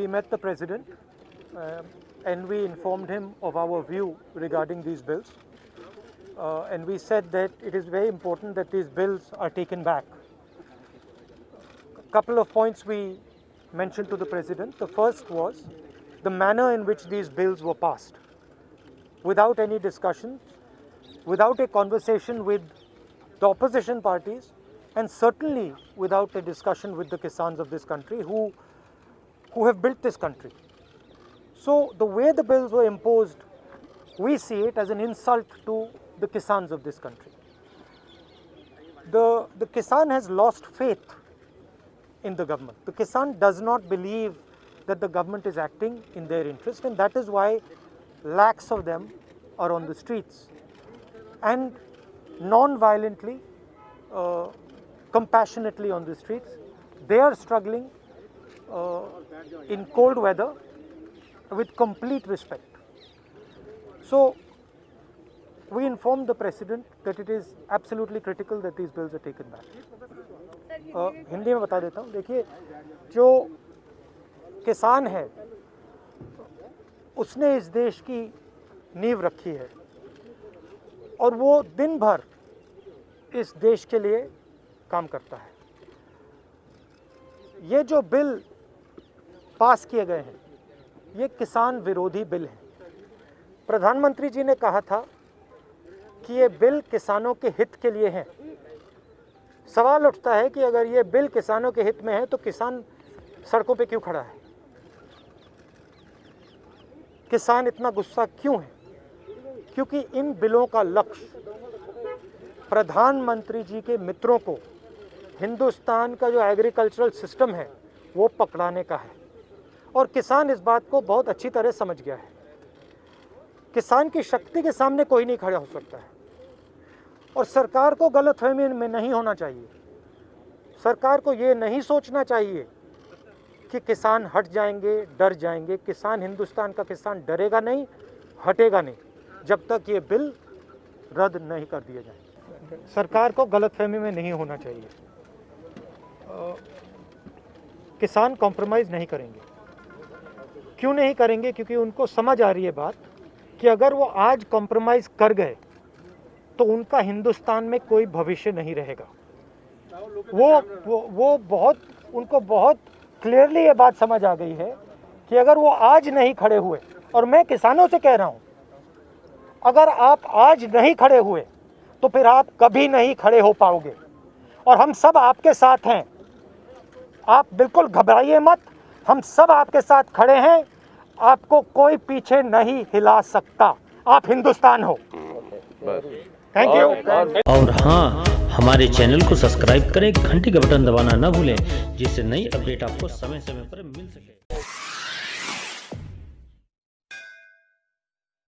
we met the President and we informed him of our view regarding these bills. And we said that it is very important that these bills are taken back. A couple of points we mentioned to the President. The first was the manner in which these bills were passed. Without any discussion, without a conversation with the opposition parties, and certainly without a discussion with the Kisans of this country who have built this country. So the way the bills were imposed, we see it as an insult to the Kisans of this country. The Kisan has lost faith in the government. The Kisan does not believe that the government is acting in their interest, and that is why lakhs of them are on the streets. And non-violently, compassionately on the streets. They are struggling in cold weather with complete respect. So we informed the President that it is absolutely critical that these bills are taken back. Hindi में बता देता हूँ. देखिए, जो किसान है उसने इस देश की नींव रखी है और वो दिन भर इस देश के लिए काम करता है. ये जो बिल पास किए गए हैं ये किसान विरोधी बिल हैं. प्रधानमंत्री जी ने कहा था कि ये बिल किसानों के हित के लिए है. सवाल उठता है कि अगर ये बिल किसानों के हित में है तो किसान सड़कों पे क्यों खड़ा है? किसान इतना गुस्सा क्यों है? क्योंकि इन बिलों का लक्ष्य प्रधानमंत्री जी के मित्रों को हिंदुस्तान का जो एग्रीकल्चरल सिस्टम है वो पकड़ाने का है. और किसान इस बात को बहुत अच्छी तरह समझ गया है. किसान की शक्ति के सामने कोई नहीं खड़ा हो सकता है. और सरकार को गलतफहमी में नहीं होना चाहिए. सरकार को ये नहीं सोचना चाहिए कि किसान हट जाएंगे, डर जाएंगे. किसान, हिंदुस्तान का किसान डरेगा नहीं, हटेगा नहीं जब तक ये बिल रद्द नहीं कर दिए जाए. सरकार को गलतफहमी में नहीं होना चाहिए. किसान कॉम्प्रोमाइज़ नहीं करेंगे. क्यों नहीं करेंगे? क्योंकि उनको समझ आ रही है बात कि अगर वो आज कॉम्प्रोमाइज़ कर गए तो उनका हिंदुस्तान में कोई भविष्य नहीं रहेगा. उनको बहुत क्लियरली ये बात समझ आ गई है कि अगर वो आज नहीं खड़े हुए, और मैं किसानों से कह रहा हूँ, अगर आप आज नहीं खड़े हुए तो फिर आप कभी नहीं खड़े हो पाओगे. और हम सब आपके साथ हैं. आप बिल्कुल घबराइए मत. हम सब आपके साथ खड़े हैं. आपको कोई पीछे नहीं हिला सकता. आप हिंदुस्तान हो. Thank you. और हाँ, हमारे चैनल को सब्सक्राइब करें, घंटी का बटन दबाना ना भूलें, जिससे नई अपडेट आपको समय समय पर मिल सके.